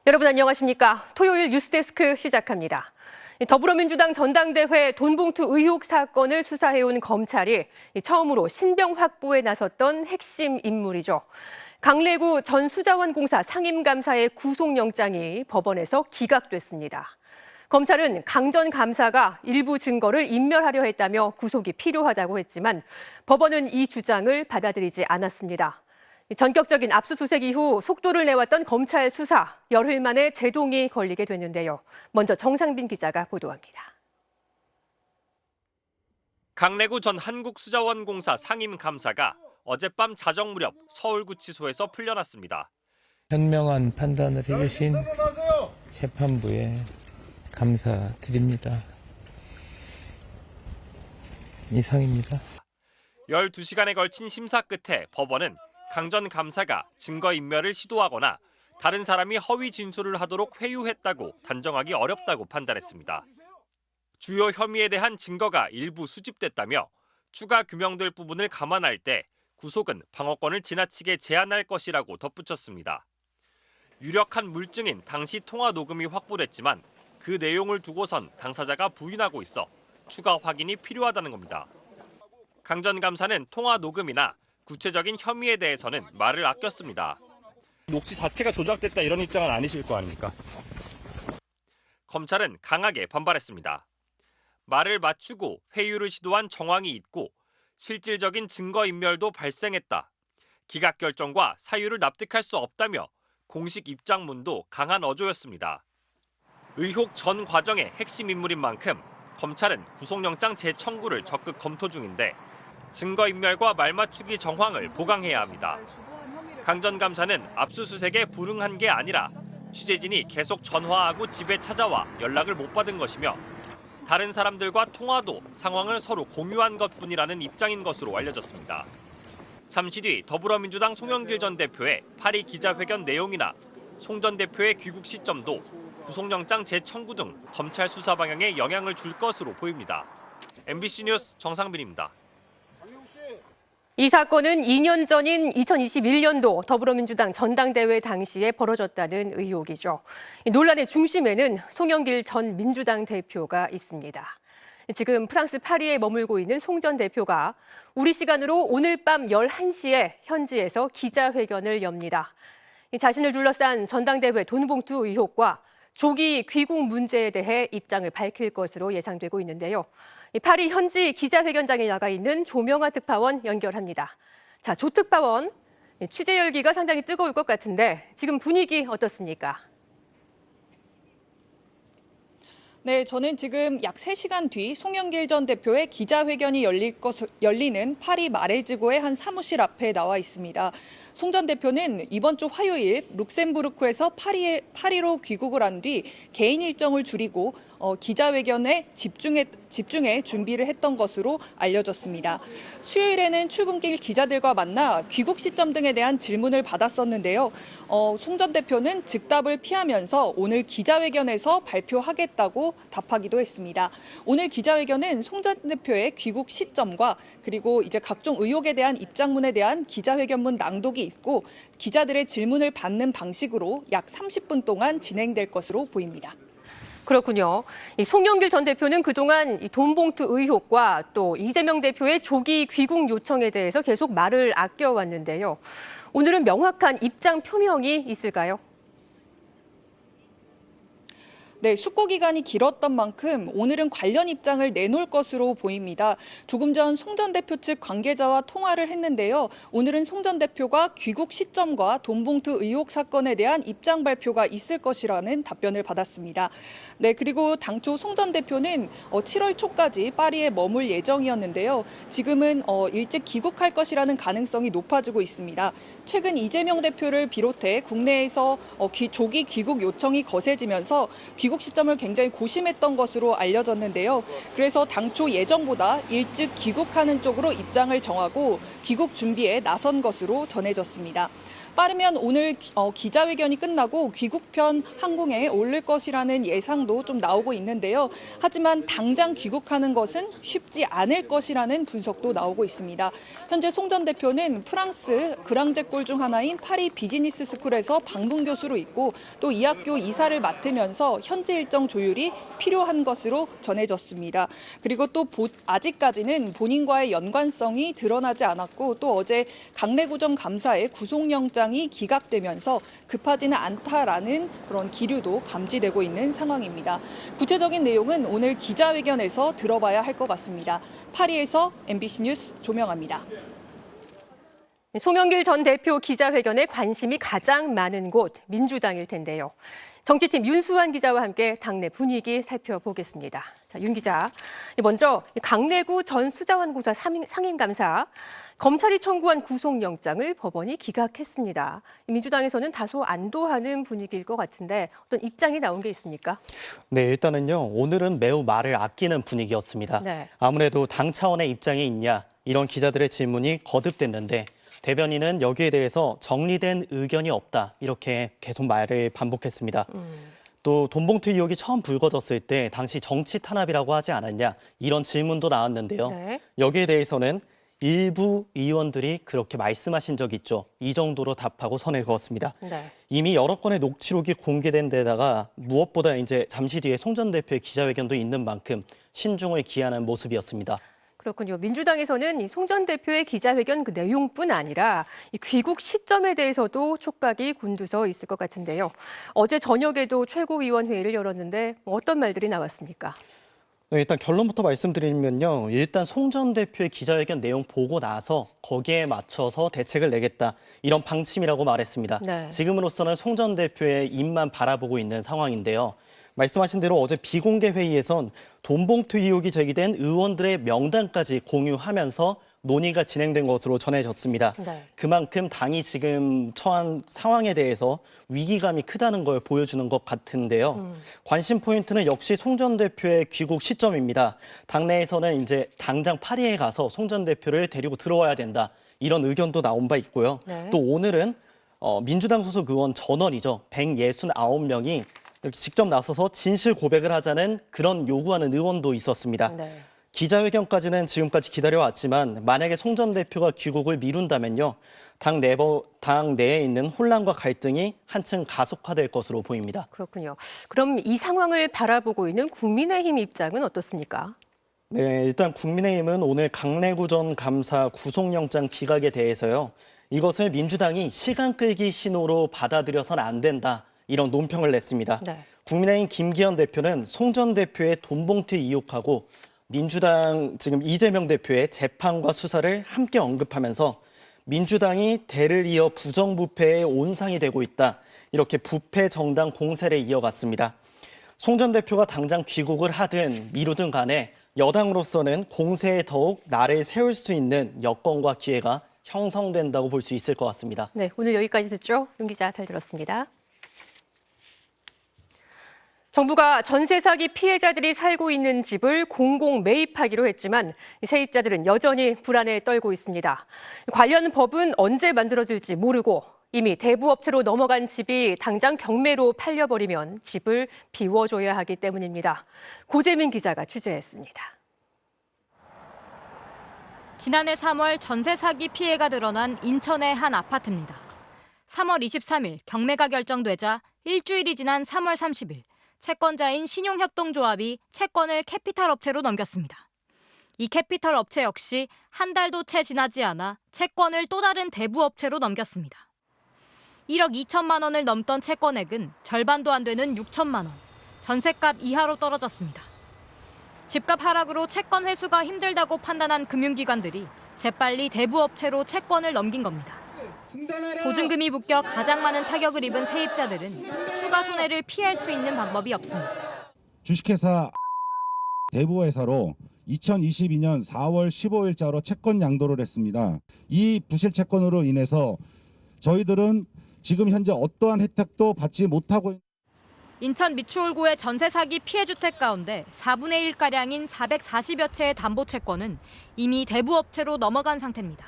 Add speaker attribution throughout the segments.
Speaker 1: 여러분 안녕하십니까? 토요일 뉴스데스크 시작합니다. 더불어민주당 전당대회 돈봉투 의혹 사건을 수사해온 검찰이 처음으로 신병 확보에 나섰던 핵심 인물이죠. 강래구 전 수자원공사 상임감사의 구속영장이 법원에서 기각됐습니다. 검찰은 강 전 감사가 일부 증거를 인멸하려 했다며 구속이 필요하다고 했지만 법원은 이 주장을 받아들이지 않았습니다. 전격적인 압수수색 이후 속도를 내왔던 검찰 수사, 열흘 만에 제동이 걸리게 됐는데요. 먼저 정상빈 기자가 보도합니다.
Speaker 2: 강래구 전 한국수자원공사 상임감사가 어젯밤 자정 무렵 서울구치소에서 풀려났습니다.
Speaker 3: 현명한 판단을 해주신 재판부에 감사드립니다. 이상입니다.
Speaker 2: 12시간에 걸친 심사 끝에 법원은 강 전 감사가 증거인멸을 시도하거나 다른 사람이 허위 진술을 하도록 회유했다고 단정하기 어렵다고 판단했습니다. 주요 혐의에 대한 증거가 일부 수집됐다며 추가 규명될 부분을 감안할 때 구속은 방어권을 지나치게 제한할 것이라고 덧붙였습니다. 유력한 물증인 당시 통화 녹음이 확보됐지만 그 내용을 두고선 당사자가 부인하고 있어 추가 확인이 필요하다는 겁니다. 강 전 감사는 통화 녹음이나 구체적인 혐의에 대해서는 말을 아꼈습니다.
Speaker 4: 녹취 자체가 조작됐다 이런 입장은 아니실 거 아닙니까?
Speaker 2: 검찰은 강하게 반발했습니다. 말을 맞추고 회유를 시도한 정황이 있고 실질적인 증거인멸도 발생했다. 기각 결정과 사유를 납득할 수 없다며 공식 입장문도 강한 어조였습니다. 의혹 전 과정의 핵심 인물인 만큼 검찰은 구속영장 재청구를 적극 검토 중인데 증거인멸과 말맞추기 정황을 보강해야 합니다. 강 전 감사는 압수수색에 불응한 게 아니라 취재진이 계속 전화하고 집에 찾아와 연락을 못 받은 것이며 다른 사람들과 통화도 상황을 서로 공유한 것뿐이라는 입장인 것으로 알려졌습니다. 잠시 뒤 더불어민주당 송영길 전 대표의 파리 기자회견 내용이나 송 전 대표의 귀국 시점도 구속영장 재청구 등 검찰 수사 방향에 영향을 줄 것으로 보입니다. MBC 뉴스 정상빈입니다.
Speaker 1: 이 사건은 2년 전인 2021년도 더불어민주당 전당대회 당시에 벌어졌다는 의혹이죠. 논란의 중심에는 송영길 전 민주당 대표가 있습니다. 지금 프랑스 파리에 머물고 있는 송 전 대표가 우리 시간으로 오늘 밤 11시에 현지에서 기자회견을 엽니다. 자신을 둘러싼 전당대회 돈봉투 의혹과 조기 귀국 문제에 대해 입장을 밝힐 것으로 예상되고 있는데요. 파리 현지 기자회견장에 나가 있는 조명아 특파원 연결합니다. 자, 조 특파원, 취재 열기가 상당히 뜨거울 것 같은데 지금 분위기 어떻습니까?
Speaker 5: 네, 저는 지금 약 3시간 뒤 송영길 전 대표의 기자회견이 열리는 파리 마레지구의 한 사무실 앞에 나와 있습니다. 송 전 대표는 이번 주 화요일 룩셈부르크에서 파리로 귀국을 한 뒤 개인 일정을 줄이고 기자회견에 집중해 준비를 했던 것으로 알려졌습니다. 수요일에는 출근길 기자들과 만나 귀국 시점 등에 대한 질문을 받았었는데요. 송 전 대표는 즉답을 피하면서 오늘 기자회견에서 발표하겠다고 답하기도 했습니다. 오늘 기자회견은 송 전 대표의 귀국 시점과 그리고 이제 각종 의혹에 대한 입장문에 대한 기자회견문 낭독이 있고 기자들의 질문을 받는 방식으로 약 30분 동안 진행될 것으로 보입니다.
Speaker 1: 그렇군요. 송영길 전 대표는 그동안 돈봉투 의혹과 또 이재명 대표의 조기 귀국 요청에 대해서 계속 말을 아껴왔는데요. 오늘은 명확한 입장 표명이 있을까요?
Speaker 5: 네, 숙고 기간이 길었던 만큼 오늘은 관련 입장을 내놓을 것으로 보입니다. 조금 전 송 전 대표 측 관계자와 통화를 했는데요. 오늘은 송 전 대표가 귀국 시점과 돈봉투 의혹 사건에 대한 입장 발표가 있을 것이라는 답변을 받았습니다. 네, 그리고 당초 송 전 대표는 7월 초까지 파리에 머물 예정이었는데요. 지금은 일찍 귀국할 것이라는 가능성이 높아지고 있습니다. 최근 이재명 대표를 비롯해 국내에서 조기 귀국 요청이 거세지면서 귀국 시점을 굉장히 고심했던 것으로 알려졌는데요. 그래서 당초 예정보다 일찍 귀국하는 쪽으로 입장을 정하고 귀국 준비에 나선 것으로 전해졌습니다. 빠르면 오늘 기자회견이 끝나고 귀국편 항공에 오를 것이라는 예상도 좀 나오고 있는데요. 하지만 당장 귀국하는 것은 쉽지 않을 것이라는 분석도 나오고 있습니다. 현재 송 전 대표는 프랑스 그랑제골 중 하나인 파리 비즈니스 스쿨에서 방문 교수로 있고 또 이 학교 이사를 맡으면서 현지 일정 조율이 필요한 것으로 전해졌습니다. 그리고 또 아직까지는 본인과의 연관성이 드러나지 않았고 또 어제 강내구점 감사의 구속영장이 기각되면서 급하지는 않다라는 그런 기류도 감지되고 있는 상황입니다. 구체적인 내용은 오늘 기자회견에서 들어봐야 할 것 같습니다. 파리에서 MBC 뉴스 조명아입니다.
Speaker 1: 송영길 전 대표 기자회견에 관심이 가장 많은 곳 민주당일 텐데요. 정치팀 윤수환 기자와 함께 당내 분위기 살펴보겠습니다. 자, 윤 기자, 먼저 강내구 전 수자원고사 상임감사 검찰이 청구한 구속영장을 법원이 기각했습니다. 민주당에서는 다소 안도하는 분위기일 것 같은데 어떤 입장이 나온 게 있습니까?
Speaker 6: 네, 일단은요. 오늘은 매우 말을 아끼는 분위기였습니다.
Speaker 1: 네.
Speaker 6: 아무래도 당 차원의 입장이 있냐 이런 기자들의 질문이 거듭됐는데 대변인은 여기에 대해서 정리된 의견이 없다 이렇게 계속 말을 반복했습니다. 또 돈봉투 의혹이 처음 불거졌을 때 당시 정치 탄압이라고 하지 않았냐 이런 질문도 나왔는데요.
Speaker 1: 네.
Speaker 6: 여기에 대해서는 일부 의원들이 그렇게 말씀하신 적 있죠. 이 정도로 답하고 선을 그었습니다.
Speaker 1: 네.
Speaker 6: 이미 여러 건의 녹취록이 공개된 데다가 무엇보다 이제 잠시 뒤에 송 전 대표의 기자회견도 있는 만큼 신중을 기하는 모습이었습니다.
Speaker 1: 그렇군요. 민주당에서는 송 전 대표의 기자회견 그 내용뿐 아니라 이 귀국 시점에 대해서도 촉각이 곤두서 있을 것 같은데요. 어제 저녁에도 최고위원회의를 열었는데 어떤 말들이 나왔습니까?
Speaker 6: 네, 일단 결론부터 말씀드리면요. 일단 송 전 대표의 기자회견 내용 보고 나서 거기에 맞춰서 대책을 내겠다. 이런 방침이라고 말했습니다.
Speaker 1: 네.
Speaker 6: 지금으로서는 송 전 대표의 입만 바라보고 있는 상황인데요. 말씀하신 대로 어제 비공개 회의에선 돈봉투 의혹이 제기된 의원들의 명단까지 공유하면서 논의가 진행된 것으로 전해졌습니다.
Speaker 1: 네.
Speaker 6: 그만큼 당이 지금 처한 상황에 대해서 위기감이 크다는 걸 보여주는 것 같은데요. 관심 포인트는 역시 송 전 대표의 귀국 시점입니다. 당내에서는 이제 당장 파리에 가서 송 전 대표를 데리고 들어와야 된다. 이런 의견도 나온 바 있고요.
Speaker 1: 네.
Speaker 6: 또 오늘은 민주당 소속 의원 전원이죠. 169명이 직접 나서서 진실 고백을 하자는 그런 요구하는 의원도 있었습니다.
Speaker 1: 네.
Speaker 6: 기자회견까지는 지금까지 기다려왔지만 만약에 송 전 대표가 귀국을 미룬다면요. 당 내에 있는 혼란과 갈등이 한층 가속화될 것으로 보입니다.
Speaker 1: 그렇군요. 그럼 이 상황을 바라보고 있는 국민의힘 입장은 어떻습니까?
Speaker 6: 네, 일단 국민의힘은 오늘 강내구 전 감사 구속영장 기각에 대해서요. 이것을 민주당이 시간 끌기 신호로 받아들여서는 안 된다. 이런 논평을 냈습니다.
Speaker 1: 네.
Speaker 6: 국민의힘 김기현 대표는 송 전 대표의 돈봉투 의혹하고 민주당 지금 이재명 대표의 재판과 수사를 함께 언급하면서 민주당이 대를 이어 부정부패의 온상이 되고 있다. 이렇게 부패 정당 공세를 이어갔습니다. 송 전 대표가 당장 귀국을 하든 미루든 간에 여당으로서는 공세에 더욱 날을 세울 수 있는 여건과 기회가 형성된다고 볼 수 있을 것 같습니다.
Speaker 1: 네, 오늘 여기까지 듣죠. 윤 기자 잘 들었습니다. 정부가 전세 사기 피해자들이 살고 있는 집을 공공 매입하기로 했지만 세입자들은 여전히 불안에 떨고 있습니다. 관련 법은 언제 만들어질지 모르고 이미 대부업체로 넘어간 집이 당장 경매로 팔려버리면 집을 비워줘야 하기 때문입니다. 고재민 기자가 취재했습니다.
Speaker 7: 지난해 3월 전세 사기 피해가 드러난 인천의 한 아파트입니다. 3월 23일 경매가 결정되자 일주일이 지난 3월 30일 채권자인 신용협동조합이 채권을 캐피탈 업체로 넘겼습니다. 이 캐피탈 업체 역시 한 달도 채 지나지 않아 채권을 또 다른 대부업체로 넘겼습니다. 1억 2천만 원을 넘던 채권액은 절반도 안 되는 6천만 원, 전셋값 이하로 떨어졌습니다. 집값 하락으로 채권 회수가 힘들다고 판단한 금융기관들이 재빨리 대부업체로 채권을 넘긴 겁니다. 보증금이 묶여 가장 많은 타격을 입은 세입자들은 추가 손해를 피할 수 있는 방법이 없습니다.
Speaker 8: 주식회사 대부회사로 2022년 4월 15일자로 채권 양도를 했습니다. 이 부실 채권으로 인해서 저희들은 지금 현재 어떠한 혜택도 받지 못하고
Speaker 7: 인천 미추홀구의 전세 사기 피해 주택 가운데 4분의 1가량인 440여 채의 담보 채권은 이미 대부업체로 넘어간 상태입니다.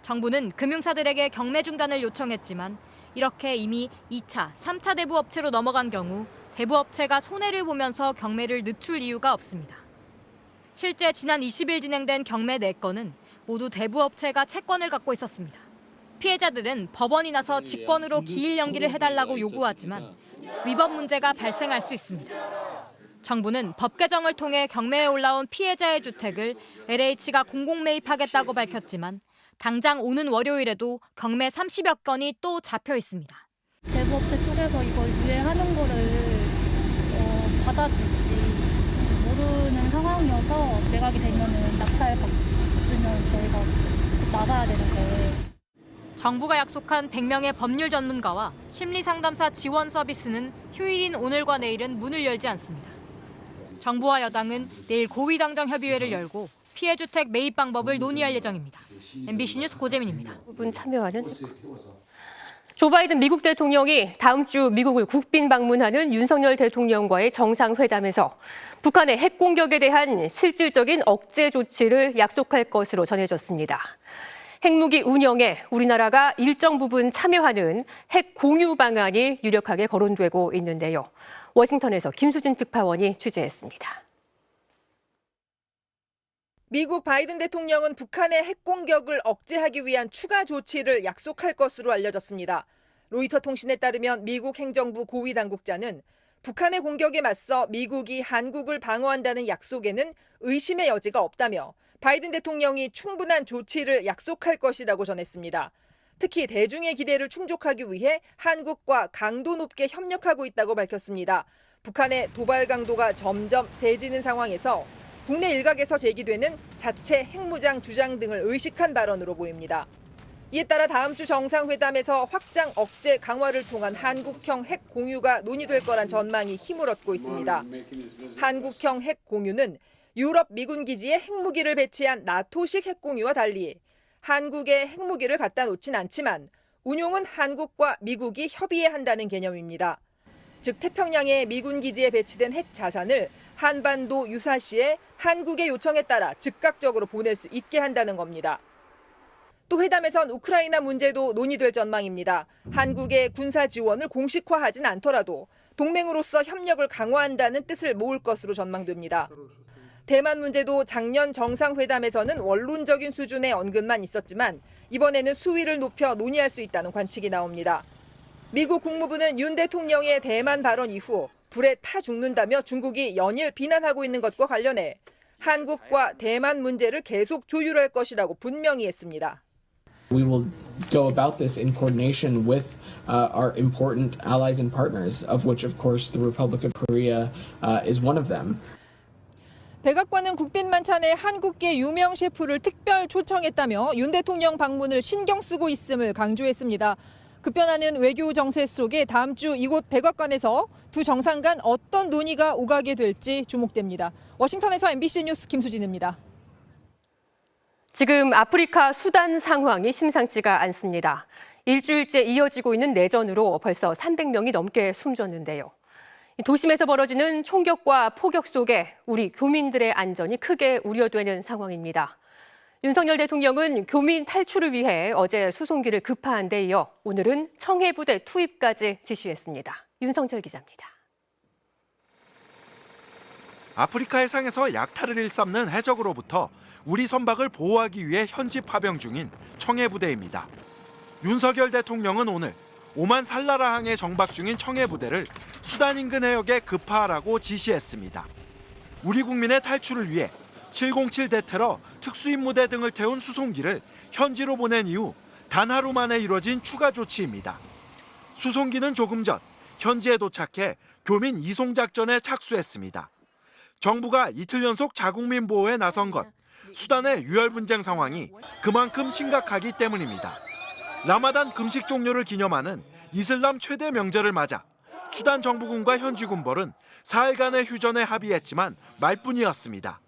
Speaker 7: 정부는 금융사들에게 경매 중단을 요청했지만 이렇게 이미 2차, 3차 대부업체로 넘어간 경우 대부업체가 손해를 보면서 경매를 늦출 이유가 없습니다. 실제 지난 20일 진행된 경매 4건은 모두 대부업체가 채권을 갖고 있었습니다. 피해자들은 법원이 나서 직권으로 기일 연기를 해달라고 요구하지만 위법 문제가 발생할 수 있습니다. 정부는 법 개정을 통해 경매에 올라온 피해자의 주택을 LH가 공공매입하겠다고 밝혔지만 당장 오는 월요일에도 경매 30여 건이 또 잡혀 있습니다.
Speaker 9: 대부업체 쪽에서 이걸 유예하는 거를 받아줄지 모르는 상황이어서 매각이 되면은 낙찰 받으면 저희가 나가야 되는데.
Speaker 7: 정부가 약속한 100명의 법률 전문가와 심리상담사 지원 서비스는 휴일인 오늘과 내일은 문을 열지 않습니다. 정부와 여당은 내일 고위당정 협의회를 열고 피해 주택 매입 방법을 논의할 예정입니다. MBC 뉴스 고재민입니다.
Speaker 1: 부분 참여하는 조 바이든 미국 대통령이 다음 주 미국을 국빈 방문하는 윤석열 대통령과의 정상회담에서 북한의 핵 공격에 대한 실질적인 억제 조치를 약속할 것으로 전해졌습니다. 핵무기 운영에 우리나라가 일정 부분 참여하는 핵 공유 방안이 유력하게 거론되고 있는데요. 워싱턴에서 김수진 특파원이 취재했습니다.
Speaker 10: 미국 바이든 대통령은 북한의 핵 공격을 억제하기 위한 추가 조치를 약속할 것으로 알려졌습니다. 로이터 통신에 따르면 미국 행정부 고위 당국자는 북한의 공격에 맞서 미국이 한국을 방어한다는 약속에는 의심의 여지가 없다며 바이든 대통령이 충분한 조치를 약속할 것이라고 전했습니다. 특히 대중의 기대를 충족하기 위해 한국과 강도 높게 협력하고 있다고 밝혔습니다. 북한의 도발 강도가 점점 세지는 상황에서 국내 일각에서 제기되는 자체 핵무장 주장 등을 의식한 발언으로 보입니다. 이에 따라 다음 주 정상회담에서 확장 억제 강화를 통한 한국형 핵 공유가 논의될 거란 전망이 힘을 얻고 있습니다. 한국형 핵 공유는 유럽 미군 기지에 핵무기를 배치한 나토식 핵 공유와 달리 한국에 핵무기를 갖다 놓진 않지만 운용은 한국과 미국이 협의해야 한다는 개념입니다. 즉 태평양의 미군 기지에 배치된 핵 자산을 한반도 유사시에 한국의 요청에 따라 즉각적으로 보낼 수 있게 한다는 겁니다. 또 회담에선 우크라이나 문제도 논의될 전망입니다. 한국의 군사 지원을 공식화하진 않더라도 동맹으로서 협력을 강화한다는 뜻을 모을 것으로 전망됩니다. 대만 문제도 작년 정상회담에서는 원론적인 수준의 언급만 있었지만 이번에는 수위를 높여 논의할 수 있다는 관측이 나옵니다. 미국 국무부는 윤 대통령의 대만 발언 이후 불에 타 죽는다며 중국이 연일 비난하고 있는 것과 관련해 한국과 대만 문제를 계속 조율할 것이라고 분명히 했습니다.
Speaker 11: We will go about this in coordination with our important allies and partners, of which, of course, the Republic of Korea is one of them.
Speaker 10: 백악관은 국빈 만찬에 한국계 유명 셰프를 특별 초청했다며 윤 대통령 방문을 신경 쓰고 있음을 강조했습니다. 급변하는 외교 정세 속에 다음 주 이곳 백악관에서 두 정상 간 어떤 논의가 오가게 될지 주목됩니다. 워싱턴에서 MBC 뉴스 김수진입니다.
Speaker 1: 지금 아프리카 수단 상황이 심상치가 않습니다. 일주일째 이어지고 있는 내전으로 벌써 300명이 넘게 숨졌는데요. 도심에서 벌어지는 총격과 폭격 속에 우리 교민들의 안전이 크게 우려되는 상황입니다. 윤석열 대통령은 교민 탈출을 위해 어제 수송기를 급파한 데 이어 오늘은 청해부대 투입까지 지시했습니다. 윤성철 기자입니다.
Speaker 12: 아프리카 해상에서 약탈을 일삼는 해적으로부터 우리 선박을 보호하기 위해 현지 파병 중인 청해부대입니다. 윤석열 대통령은 오늘 오만 살라라항에 정박 중인 청해부대를 수단 인근 해역에 급파하라고 지시했습니다. 우리 국민의 탈출을 위해 707 대테러 특수임무대 등을 태운 수송기를 현지로 보낸 이후 단 하루 만에 이뤄진 추가 조치입니다. 수송기는 조금 전 현지에 도착해 교민 이송 작전에 착수했습니다. 정부가 이틀 연속 자국민 보호에 나선 것, 수단의 유혈 분쟁 상황이 그만큼 심각하기 때문입니다. 라마단 금식 종료를 기념하는 이슬람 최대 명절을 맞아 수단 정부군과 현지 군벌은 4일간의 휴전에 합의했지만 말뿐이었습니다.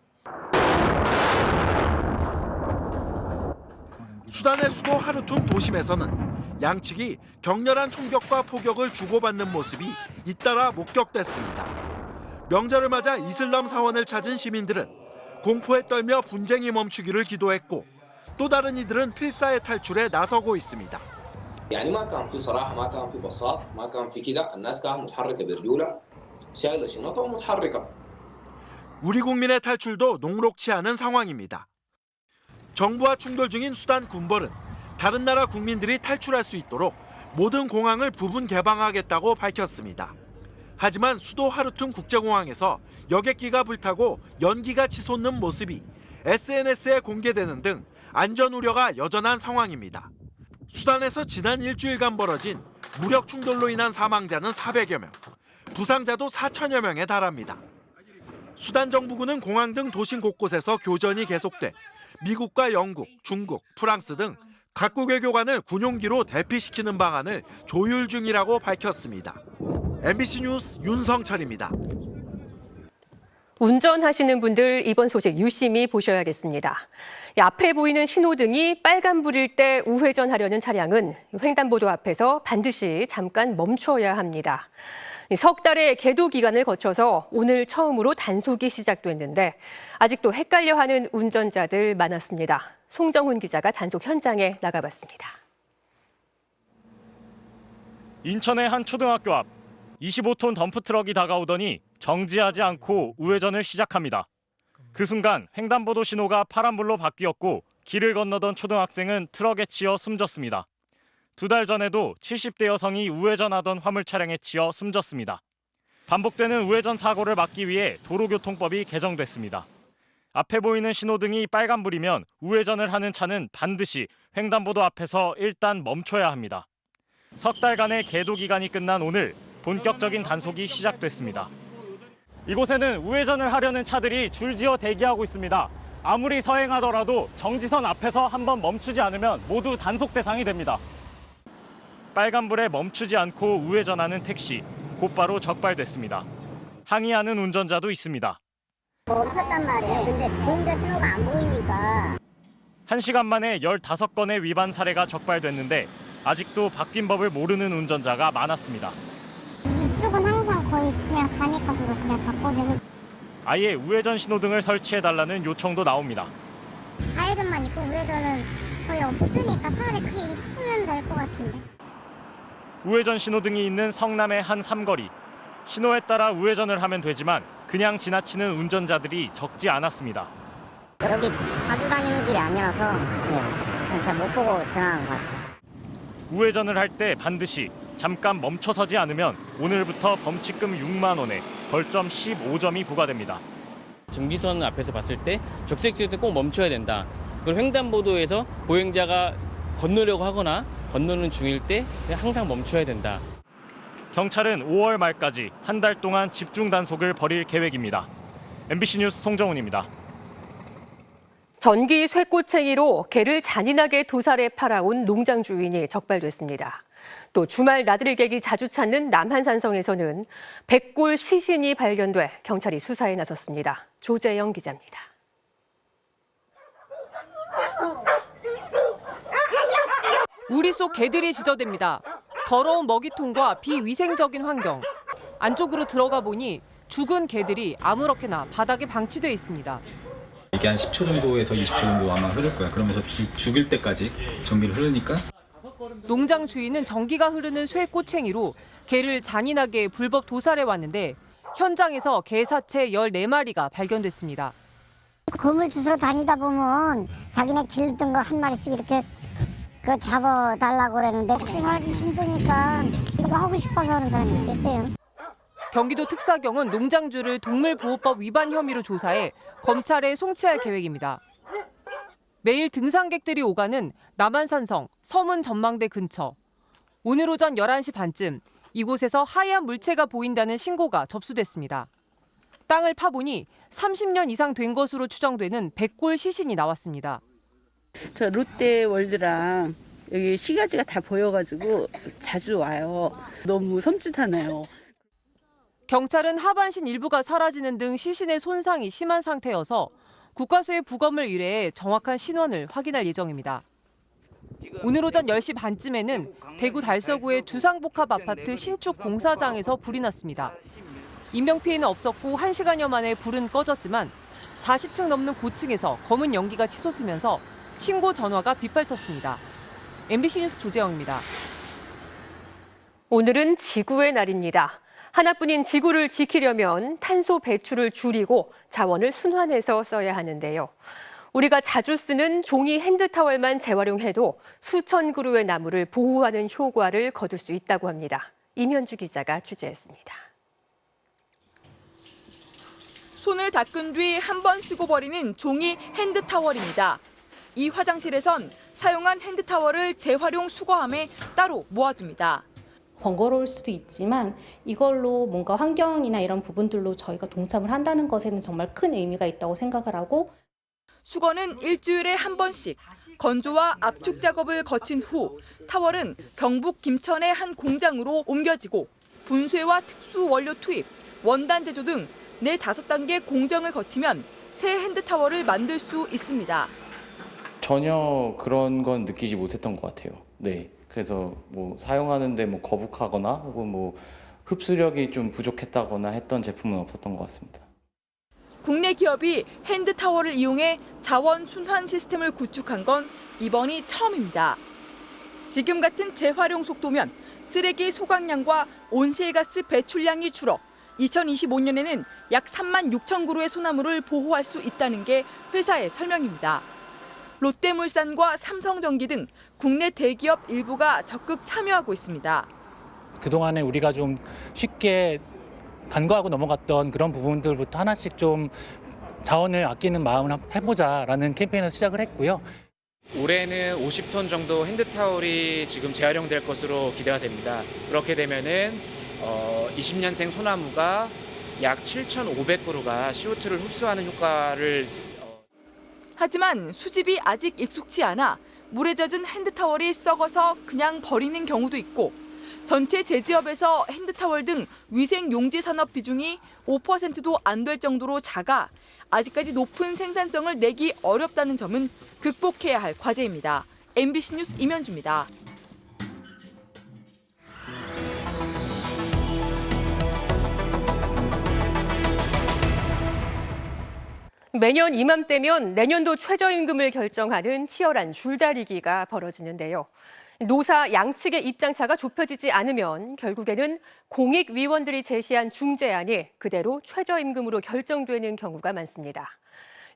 Speaker 12: 수단의 수도 하르툼 도심에서는 양측이 격렬한 총격과 포격을 주고받는 모습이 잇따라 목격됐습니다. 명절을 맞아 이슬람 사원을 찾은 시민들은 공포에 떨며 분쟁이 멈추기를 기도했고 또 다른 이들은 필사의 탈출에 나서고 있습니다.
Speaker 13: يعني ما كان في صراحة ما كان في بساط ما كان في كده الناس كانت متحركة برجولة شايلة شنطة ومتحركة.
Speaker 12: 우리 국민의 탈출도 녹록치 않은 상황입니다. 정부와 충돌 중인 수단 군벌은 다른 나라 국민들이 탈출할 수 있도록 모든 공항을 부분 개방하겠다고 밝혔습니다. 하지만 수도 하르툼 국제공항에서 여객기가 불타고 연기가 치솟는 모습이 SNS에 공개되는 등 안전 우려가 여전한 상황입니다. 수단에서 지난 일주일간 벌어진 무력 충돌로 인한 사망자는 400여 명, 부상자도 4천여 명에 달합니다. 수단 정부군은 공항 등 도심 곳곳에서 교전이 계속돼 미국과 영국, 중국, 프랑스 등 각국의 교관을 군용기로 대피시키는 방안을 조율 중이라고 밝혔습니다. MBC 뉴스 윤성철입니다.
Speaker 1: 운전하시는 분들 이번 소식 유심히 보셔야겠습니다. 앞에 보이는 신호등이 빨간불일 때 우회전하려는 차량은 횡단보도 앞에서 반드시 잠깐 멈춰야 합니다. 석 달의 계도 기간을 거쳐서 오늘 처음으로 단속이 시작됐는데 아직도 헷갈려하는 운전자들 많았습니다. 송정훈 기자가 단속 현장에 나가봤습니다.
Speaker 14: 인천의 한 초등학교 앞 25톤 덤프트럭이 다가오더니 정지하지 않고 우회전을 시작합니다. 그 순간 횡단보도 신호가 파란불로 바뀌었고 길을 건너던 초등학생은 트럭에 치여 숨졌습니다. 2달 전에도 70대 여성이 우회전하던 화물 차량에 치여 숨졌습니다. 반복되는 우회전 사고를 막기 위해 도로교통법이 개정됐습니다. 앞에 보이는 신호등이 빨간불이면 우회전을 하는 차는 반드시 횡단보도 앞에서 일단 멈춰야 합니다. 석 달간의 계도 기간이 끝난 오늘 본격적인 단속이 시작됐습니다. 이곳에는 우회전을 하려는 차들이 줄지어 대기하고 있습니다. 아무리 서행하더라도 정지선 앞에서 한번 멈추지 않으면 모두 단속 대상이 됩니다. 빨간불에 멈추지 않고 우회전하는 택시, 곧바로 적발됐습니다. 항의하는 운전자도 있습니다.
Speaker 15: 멈췄단 말이에요. 근데 보행자 신호가 안 보이니까.
Speaker 14: 1시간 만에 15건의 위반 사례가 적발됐는데 아직도 바뀐 법을 모르는 운전자가 많았습니다.
Speaker 15: 이쪽은 항상 거의 그냥 가니까 저도 그냥 갔거든요.
Speaker 14: 아예 우회전 신호등을 설치해달라는 요청도 나옵니다.
Speaker 15: 좌회전만 있고 우회전은 거의 없으니까 차라리 그게 있으면 될 것 같은데.
Speaker 14: 우회전 신호등이 있는 성남의 한 삼거리. 신호에 따라 우회전을 하면 되지만 그냥 지나치는 운전자들이 적지 않았습니다.
Speaker 15: 여기 자주 다니는 길이 아니라서 그냥 잘 못 보고 지나간 것 같아요.
Speaker 14: 우회전을 할 때 반드시 잠깐 멈춰서지 않으면 오늘부터 범칙금 6만 원에 벌점 15점이 부과됩니다.
Speaker 16: 정지선 앞에서 봤을 때 적색지을 때 꼭 멈춰야 된다. 그리고 횡단보도에서 보행자가 건너려고 하거나 건너는 중일 때 항상 멈춰야 된다.
Speaker 14: 경찰은 5월 말까지 한 달 동안 집중 단속을 벌일 계획입니다. MBC 뉴스 송정훈입니다.
Speaker 1: 전기 쇠꼬챙이로 개를 잔인하게 도살해 팔아온 농장 주인이 적발됐습니다. 또 주말 나들이객이 자주 찾는 남한산성에서는 백골 시신이 발견돼 경찰이 수사에 나섰습니다. 조재영 기자입니다.
Speaker 17: 우리 속 개들이 지저댑니다. 더러운 먹이통과 비위생적인 환경. 안쪽으로 들어가 보니 죽은 개들이 아무렇게나 바닥에 방치돼 있습니다.
Speaker 18: 이게 한 10초 정도에서 20초 정도 아마 흐를 거야. 그러면서 죽일 때까지 전기를 흐르니까.
Speaker 17: 농장 주인은 전기가 흐르는 쇠 꼬챙이로 개를 잔인하게 불법 도살해 왔는데 현장에서 개 사체 14마리가 발견됐습니다.
Speaker 15: 그물 주스러 다니다 보면 자기네 길던 거 한 마리씩 이렇게 잡아달라고 그랬는데 살기 힘드니까 이거 하고 싶어서 하는 사람이 있겠어요.
Speaker 17: 경기도 특사경은 농장주를 동물보호법 위반 혐의로 조사해 검찰에 송치할 계획입니다. 매일 등산객들이 오가는 남한산성 서문 전망대 근처. 오늘 오전 11시 반쯤 이곳에서 하얀 물체가 보인다는 신고가 접수됐습니다. 땅을 파보니 30년 이상 된 것으로 추정되는 백골 시신이 나왔습니다.
Speaker 19: 저 롯데월드랑 여기 시가지가 다 보여가지고 자주 와요. 너무 섬찟하네요.
Speaker 17: 경찰은 하반신 일부가 사라지는 등 시신의 손상이 심한 상태여서 국과수에 부검을 의뢰해 정확한 신원을 확인할 예정입니다. 오늘 오전 10시 반쯤에는 대구 달서구의 주상복합 아파트 신축 공사장에서 불이 났습니다. 인명피해는 없었고 1시간여 만에 불은 꺼졌지만 40층 넘는 고층에서 검은 연기가 치솟으면서 신고 전화가 빗발쳤습니다. MBC 뉴스 조재영입니다.
Speaker 1: 오늘은 지구의 날입니다. 하나뿐인 지구를 지키려면 탄소 배출을 줄이고 자원을 순환해서 써야 하는데요. 우리가 자주 쓰는 종이 핸드타월만 재활용해도 수천 그루의 나무를 보호하는 효과를 거둘 수 있다고 합니다. 임현주 기자가 취재했습니다.
Speaker 5: 손을 닦은 뒤 한 번 쓰고 버리는 종이 핸드타월입니다. 이 화장실에선 사용한 핸드타월을 재활용 수거함에 따로 모아둡니다.
Speaker 20: 번거로울 수도 있지만 이걸로 뭔가 환경이나 이런 부분들로 저희가 동참을 한다는 것에는 정말 큰 의미가 있다고 생각을 하고,
Speaker 5: 수거는 일주일에 한 번씩 건조와 압축 작업을 거친 후 타월은 경북 김천의 한 공장으로 옮겨지고 분쇄와 특수 원료 투입, 원단 제조 등 4-5단계 공정을 거치면 새 핸드타월을 만들 수 있습니다.
Speaker 21: 전혀 그런 건 느끼지 못했던 것 같아요. 네. 그래서 뭐 사용하는데 뭐 거북하거나 혹은 뭐 흡수력이 좀 부족했다거나 했던 제품은 없었던 것 같습니다.
Speaker 5: 국내 기업이 핸드타월을 이용해 자원 순환 시스템을 구축한 건 이번이 처음입니다. 지금 같은 재활용 속도면 쓰레기 소각량과 온실가스 배출량이 줄어 2025년에는 약 3만 6천 그루의 소나무를 보호할 수 있다는 게 회사의 설명입니다. 롯데물산과 삼성전기 등 국내 대기업 일부가 적극 참여하고 있습니다.
Speaker 22: 그동안에 우리가 좀 쉽게 간과하고 넘어갔던 그런 부분들부터 하나씩 좀 자원을 아끼는 마음을 해보자라는 캠페인을 시작을 했고요.
Speaker 23: 올해는 50톤 정도 핸드타월이 지금 재활용될 것으로 기대가 됩니다. 그렇게 되면은 20년생 소나무가 약 7,500그루가 CO2를 흡수하는 효과를
Speaker 5: 하지만 수집이 아직 익숙치 않아 물에 젖은 핸드타월이 썩어서 그냥 버리는 경우도 있고 전체 제지업에서 핸드타월 등 위생용지 산업 비중이 5%도 안 될 정도로 작아 아직까지 높은 생산성을 내기 어렵다는 점은 극복해야 할 과제입니다. MBC 뉴스 임현주입니다.
Speaker 1: 매년 이맘때면 내년도 최저임금을 결정하는 치열한 줄다리기가 벌어지는데요. 노사 양측의 입장차가 좁혀지지 않으면 결국에는 공익위원들이 제시한 중재안이 그대로 최저임금으로 결정되는 경우가 많습니다.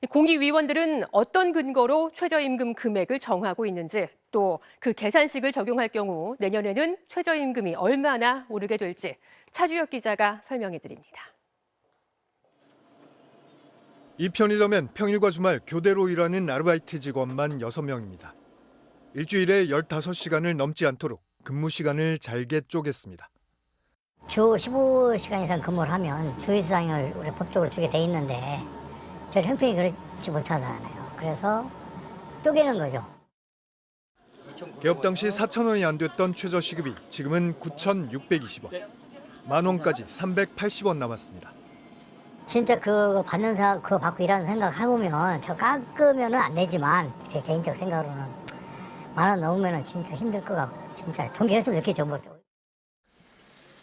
Speaker 1: 공익위원들은 어떤 근거로 최저임금 금액을 정하고 있는지, 또 그 계산식을 적용할 경우 내년에는 최저임금이 얼마나 오르게 될지 차주혁 기자가 설명해 드립니다.
Speaker 24: 이 편의점엔 평일과 주말 교대로 일하는 아르바이트 직원만 6명입니다. 일주일에 15시간을 넘지 않도록 근무 시간을 잘게 쪼갰습니다.
Speaker 15: 주 15시간 이상 근무를 하면 주휴수당을 우리 법적으로 주게 돼 있는데 저희 형편이 그렇지 못하잖아요. 그래서 쪼개는 거죠.
Speaker 24: 개업 당시 4,000원이 안 됐던 최저시급이 지금은 9,620원, 만 원까지 380원 남았습니다.
Speaker 15: 진짜 그거 받는 사람, 그거 받고 일하는 생각 해보면 저 깎으면은 안 되지만 제 개인적 생각으로는 10,000원 넘으면은 진짜 힘들 것 같고 진짜 통계했으면 좋겠죠. 뭐.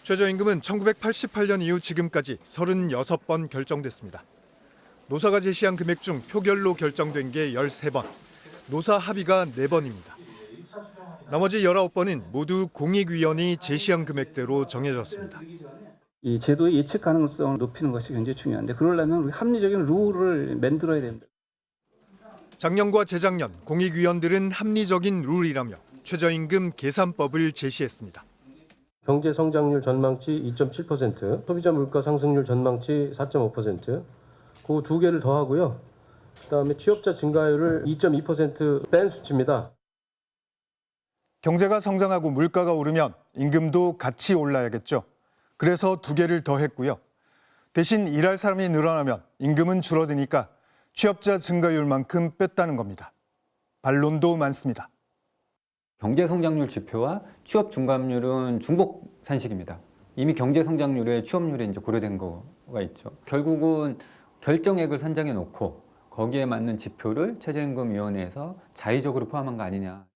Speaker 24: 최저임금은 1988년 이후 지금까지 36번 결정됐습니다. 노사가 제시한 금액 중 표결로 결정된 게 13번, 노사 합의가 4번입니다. 나머지 19번은 모두 공익위원이 제시한 금액대로 정해졌습니다.
Speaker 25: 이 제도의 예측 가능성을 높이는 것이 굉장히 중요한데 그러려면 우리 합리적인 룰을 만들어야 됩니다.
Speaker 24: 작년과 재작년 공익위원들은 합리적인 룰이라며 최저임금 계산법을 제시했습니다.
Speaker 26: 경제 성장률 전망치 2.7%, 소비자 물가 상승률 전망치 4.5%, 그 두 개를 더하고요. 그다음에 취업자 증가율을 2.2% 뺀 수치입니다.
Speaker 24: 경제가 성장하고 물가가 오르면 임금도 같이 올라야겠죠. 그래서 두 개를 더했고요. 대신 일할 사람이 늘어나면 임금은 줄어드니까 취업자 증가율만큼 뺐다는 겁니다. 반론도 많습니다.
Speaker 27: 경제 성장률 지표와 취업 중감률은 중복 산식입니다. 이미 경제 성장률에 취업률이 이제 고려된 거가 있죠. 결국은 결정액을 산정해 놓고 거기에 맞는 지표를 최저임금위원회에서 자의적으로 포함한 거 아니냐.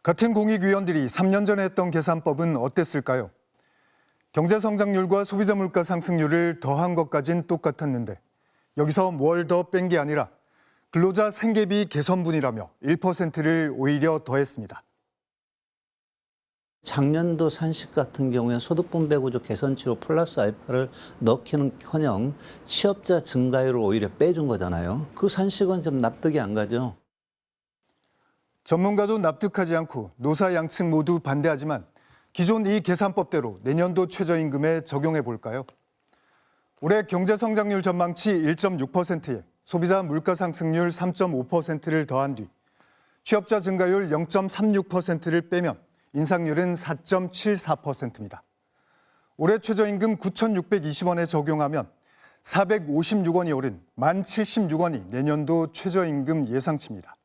Speaker 24: 같은 공익위원들이 3년 전에 했던 계산법은 어땠을까요? 경제 성장률과 소비자 물가 상승률을 더한 것까진 똑같았는데 여기서 뭘 더 뺀 게 아니라 근로자 생계비 개선분이라며 1%를 오히려 더했습니다.
Speaker 2: 작년도 산식 같은 경우에 소득분배구조 개선치로 플러스 알파를 넣기는커녕 취업자 증가율을 오히려 빼준 거잖아요. 그 산식은 좀 납득이 안 가죠.
Speaker 24: 전문가도 납득하지 않고 노사 양측 모두 반대하지만 기존 이 계산법대로 내년도 최저임금에 적용해 볼까요? 올해 경제성장률 전망치 1.6%에 소비자 물가상승률 3.5%를 더한 뒤 취업자 증가율 0.36%를 빼면 인상률은 4.74%입니다. 올해 최저임금 9,620원에 적용하면 456원이 오른 1,076원이 내년도 최저임금 예상치입니다.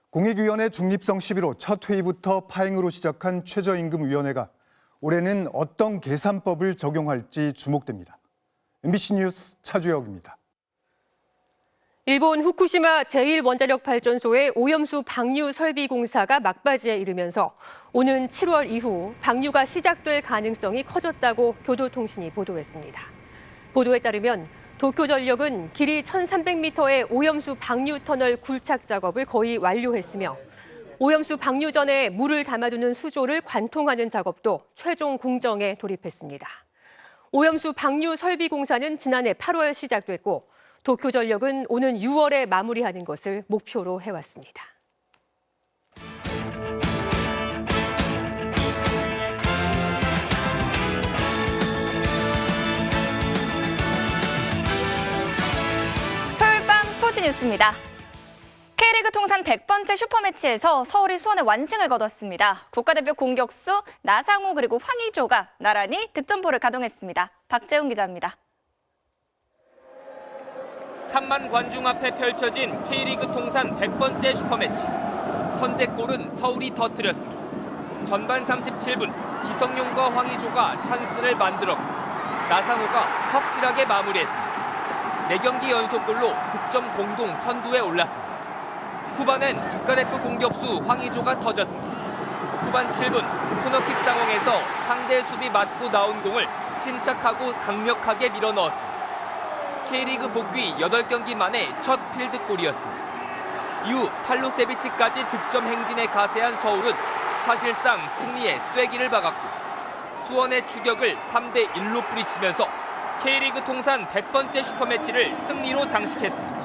Speaker 24: 공익위원회 중립성 시비로 첫 회의부터 파행으로 시작한 최저임금위원회가 올해는 어떤 계산법을 적용할지 주목됩니다. MBC 뉴스 차주혁입니다.
Speaker 1: 일본 후쿠시마 제1원자력발전소의 오염수 방류 설비 공사가 막바지에 이르면서 오는 7월 이후 방류가 시작될 가능성이 커졌다고 교도통신이 보도했습니다. 보도에 따르면 도쿄전력은 길이 1,300m의 오염수 방류 터널 굴착 작업을 거의 완료했으며 오염수 방류 전에 물을 담아두는 수조를 관통하는 작업도 최종 공정에 돌입했습니다. 오염수 방류 설비 공사는 지난해 8월 시작됐고 도쿄전력은 오는 6월에 마무리하는 것을 목표로 해왔습니다.
Speaker 3: 토요일 밤 스포츠 뉴스입니다. K리그 통산 100번째 슈퍼매치에서 서울이 수원의 완승을 거뒀습니다. 국가대표 공격수 나상호 그리고 황의조가 나란히 득점포를 가동했습니다. 박재훈 기자입니다.
Speaker 4: 3만 관중 앞에 펼쳐진 K리그 통산 100번째 슈퍼매치. 선제골은 서울이 터뜨렸습니다. 전반 37분 기성용과 황의조가 찬스를 만들었고 나상호가 확실하게 마무리했습니다. 4경기 연속골로 득점 공동 선두에 올랐습니다. 후반엔 국가대표 공격수 황의조가 터졌습니다. 후반 7분 코너킥 상황에서 상대 수비 맞고 나온 공을 침착하고 강력하게 밀어넣었습니다. K리그 복귀 8경기 만에 첫 필드골이었습니다. 이후 팔로세비치까지 득점 행진에 가세한 서울은 사실상 승리에 쐐기를 박았고 수원의 추격을 3대1로 뿌리치면서 K리그 통산 100번째 슈퍼매치를 승리로 장식했습니다.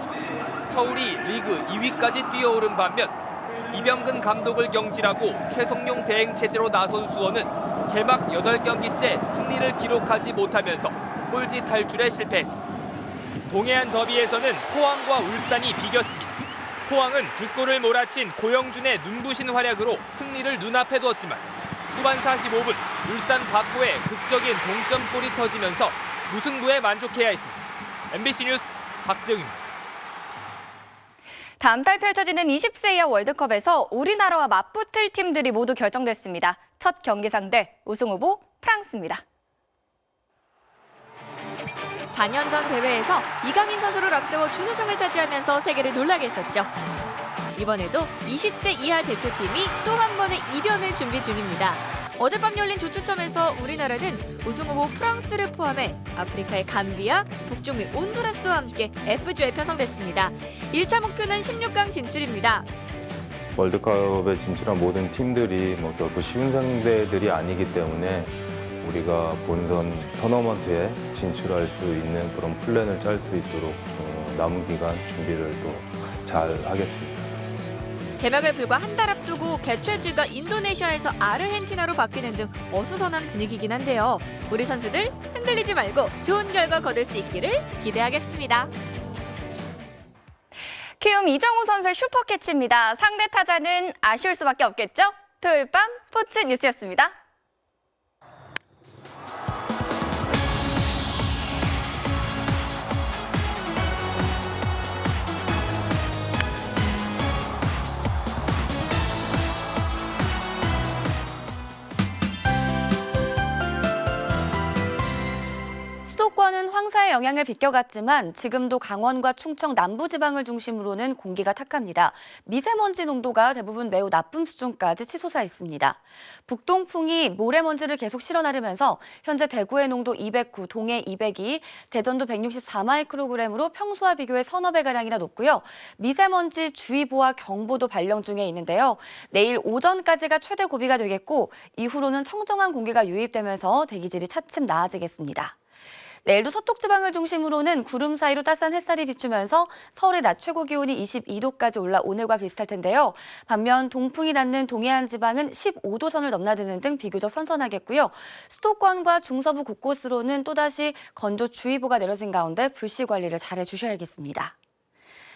Speaker 4: 서울이 리그 2위까지 뛰어오른 반면 이병근 감독을 경질하고 최성용 대행 체제로 나선 수원은 개막 8경기째 승리를 기록하지 못하면서 꼴찌 탈출에 실패했습니다. 동해안 더비에서는 포항과 울산이 비겼습니다. 포항은 2골을 몰아친 고영준의 눈부신 활약으로 승리를 눈앞에 두었지만 후반 45분 울산 박고의 극적인 동점골이 터지면서 무승부에 만족해야 했습니다. MBC 뉴스 박재웅입니다.
Speaker 3: 다음 달 펼쳐지는 20세 이하 월드컵에서 우리나라와 맞붙을 팀들이 모두 결정됐습니다. 첫 경기 상대 우승 후보 프랑스입니다.
Speaker 6: 4년 전 대회에서 이강인 선수를 앞세워 준우승을 차지하면서 세계를 놀라게 했었죠. 이번에도 20세 이하 대표팀이 또 한 번의 이변을 준비 중입니다. 어젯밤 열린 조추첨에서 우리나라는 우승 후보 프랑스를 포함해 아프리카의 감비아, 북중미 온두라스와 함께 F조에 편성됐습니다. 1차 목표는 16강 진출입니다.
Speaker 7: 월드컵에 진출한 모든 팀들이 결코 쉬운 상대들이 아니기 때문에 우리가 본선 토너먼트에 진출할 수 있는 그런 플랜을 짤 수 있도록 남은 기간 준비를 또 잘 하겠습니다.
Speaker 6: 개막을 불과 한 달 앞두고 개최지가 인도네시아에서 아르헨티나로 바뀌는 등 어수선한 분위기긴 한데요. 우리 선수들 흔들리지 말고 좋은 결과 거둘 수 있기를 기대하겠습니다.
Speaker 3: 키움 이정우 선수의 슈퍼캐치입니다. 상대 타자는 아쉬울 수밖에 없겠죠? 토요일 밤 스포츠 뉴스였습니다.
Speaker 6: 수도권은
Speaker 3: 황사의 영향을 비껴갔지만 지금도 강원과 충청 남부지방을 중심으로는 공기가 탁합니다. 미세먼지 농도가 대부분 매우 나쁨 수준까지 치솟아 있습니다. 북동풍이 모래먼지를 계속 실어나르면서 현재 대구의 농도 209, 동해 202, 대전도 164마이크로그램으로 평소와 비교해 서너 배가량이나 높고요. 미세먼지 주의보와 경보도 발령 중에 있는데요. 내일 오전까지가 최대 고비가 되겠고 이후로는 청정한 공기가 유입되면서 대기질이 차츰 나아지겠습니다. 내일도 서쪽 지방을 중심으로는 구름 사이로 따스한 햇살이 비추면서 서울의 낮 최고 기온이 22도까지 올라 오늘과 비슷할 텐데요. 반면 동풍이 닿는 동해안 지방은 15도 선을 넘나드는 등 비교적 선선하겠고요. 수도권과 중서부 곳곳으로는 또다시 건조주의보가 내려진 가운데 불씨 관리를 잘해 주셔야겠습니다.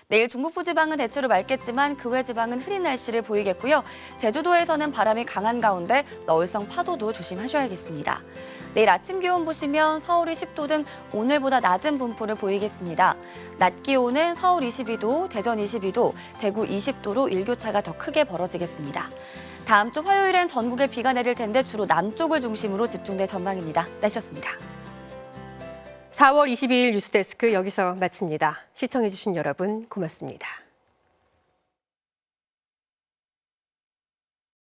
Speaker 3: 내일 중북부 지방은 대체로 맑겠지만 그 외 지방은 흐린 날씨를 보이겠고요. 제주도에서는 바람이 강한 가운데 너울성 파도도 조심하셔야겠습니다. 내일 아침 기온 보시면 서울이 10도 등 오늘보다 낮은 분포를 보이겠습니다. 낮 기온은 서울 22도, 대전 22도, 대구 20도로 일교차가 더 크게 벌어지겠습니다. 다음 주 화요일엔 전국에 비가 내릴 텐데 주로 남쪽을 중심으로 집중될 전망입니다. 날씨였습니다.
Speaker 1: 4월 22일 뉴스데스크 여기서 마칩니다. 시청해주신 여러분 고맙습니다.